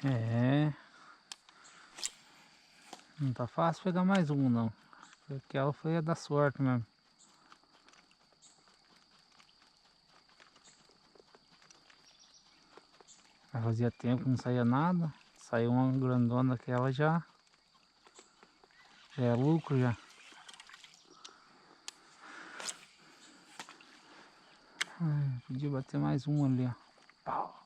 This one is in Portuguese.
É. Não tá fácil pegar mais um, não. Aquela foi a da sorte mesmo. Mas fazia tempo que não saía nada. Saiu uma grandona daquela já. Já é lucro já. Ai, podia bater mais um ali, ó. Pau.